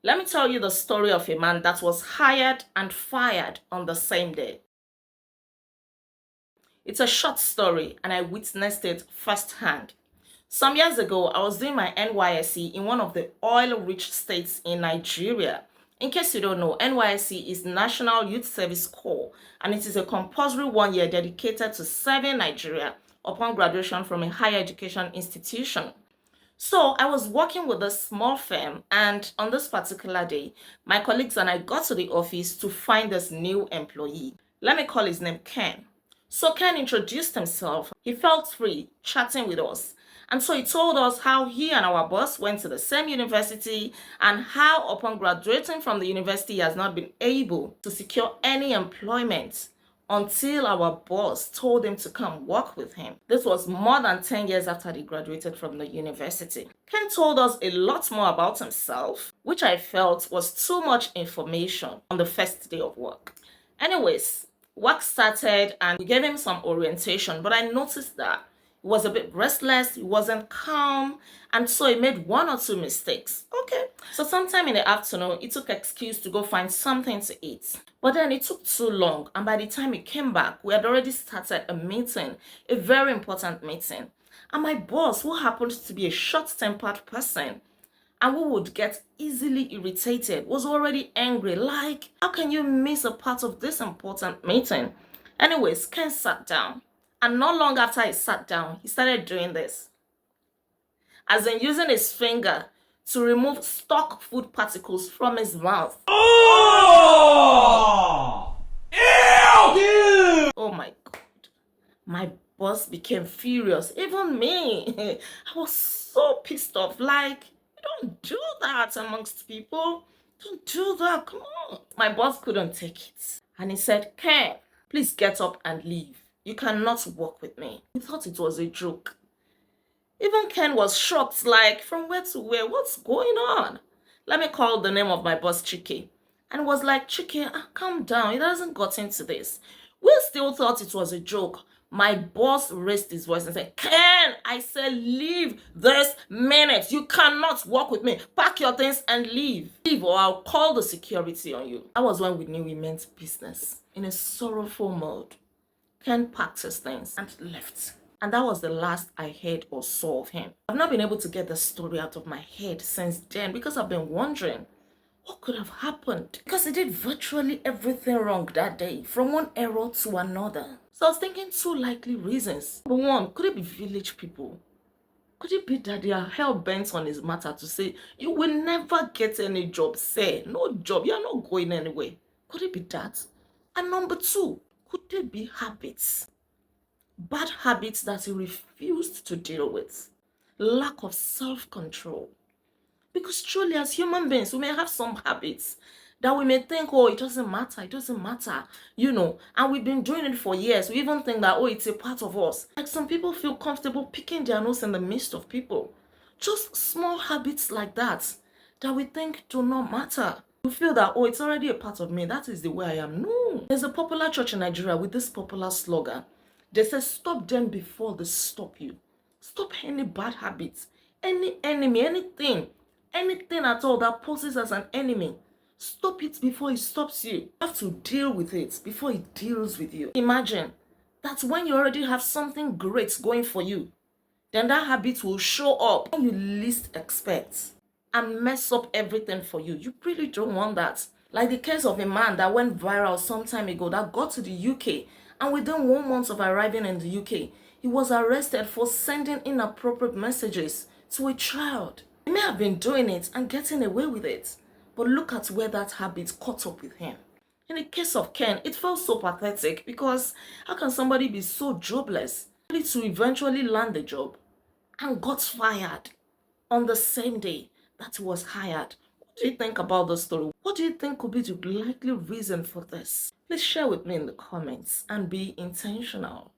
Let me tell you the story of a man that was hired and fired on the same day. It's a short story and I witnessed it firsthand. Some years ago, I was doing my NYSC in one of the oil-rich states in Nigeria. In case you don't know, NYSC is National Youth Service Corps, and it is a compulsory 1 year dedicated to serving Nigeria upon graduation from a higher education institution. So I was working with a small firm, and on this particular day, my colleagues and I got to the office to find this new employee. Let me call his name Ken. So Ken introduced himself. He felt free chatting with us. And so he told us how he and our boss went to the same university and how upon graduating from the university he has not been able to secure any employment until our boss told him to come work with him. This was more than 10 years after he graduated from the university. Ken told us a lot more about himself, which I felt was too much information on the first day of work. Anyways, work started and we gave him some orientation, but I noticed that he was a bit restless, he wasn't calm, and so he made one or two mistakes. Okay, so sometime in the afternoon, he took excuse to go find something to eat. But then it took too long, and by the time he came back, we had already started a meeting, a very important meeting. And my boss, who happened to be a short-tempered person, and who would get easily irritated, was already angry. Like, how can you miss a part of this important meeting? Anyways, Ken sat down. And not long after he sat down, he started doing this. As in using his finger to remove stock food particles from his mouth. Oh! Ew! Oh my God. My boss became furious. Even me. I was so pissed off. Like, you don't do that amongst people. Don't do that. Come on. My boss couldn't take it. And he said, Ken, please get up and leave. You cannot work with me. He thought it was a joke. Even Ken was shocked, like, from where to where? What's going on? Let me call the name of my boss, Chike. And was like, Chike, calm down. It hasn't got into this. We still thought it was a joke. My boss raised his voice and said, Ken, I said, leave this minute. You cannot work with me. Pack your things and leave. Leave or I'll call the security on you. That was when we knew we meant business. In a sorrowful mode, Ken packed his things and left. And that was the last I heard or saw of him. I've not been able to get the story out of my head since then because I've been wondering what could have happened. Because he did virtually everything wrong that day, from one error to another. So I was thinking two likely reasons. Number one, could it be village people? Could it be that they are hell-bent on his matter to say, you will never get any job, say, no job, you're not going anywhere? Could it be that? And number two, could they be habits? Bad habits that he refused to deal with. Lack of self-control. Because truly, as human beings, we may have some habits that we may think, oh, it doesn't matter, and we've been doing it for years. We even think that, oh, it's a part of us. Like some people feel comfortable picking their nose in the midst of people. Just small habits like that we think do not matter. We feel that, oh, it's already a part of me. That is the way I am. No. There's a popular church in Nigeria with this popular slogan. They say, stop them before they stop you. Stop any bad habits, any enemy, anything at all that poses as an enemy. Stop it before it stops you. You have to deal with it before it deals with you. Imagine that when you already have something great going for you, then that habit will show up when you least expect and mess up everything for you. You really don't want that. Like the case of a man that went viral some time ago that got to the UK, and within 1 month of arriving in the UK, he was arrested for sending inappropriate messages to a child. He may have been doing it and getting away with it, but look at where that habit caught up with him. In the case of Ken, it felt so pathetic because how can somebody be so jobless, ready to eventually land a job, and got fired on the same day that he was hired? What do you think about the story? What do you think could be the likely reason for this? Please share with me in the comments and be intentional.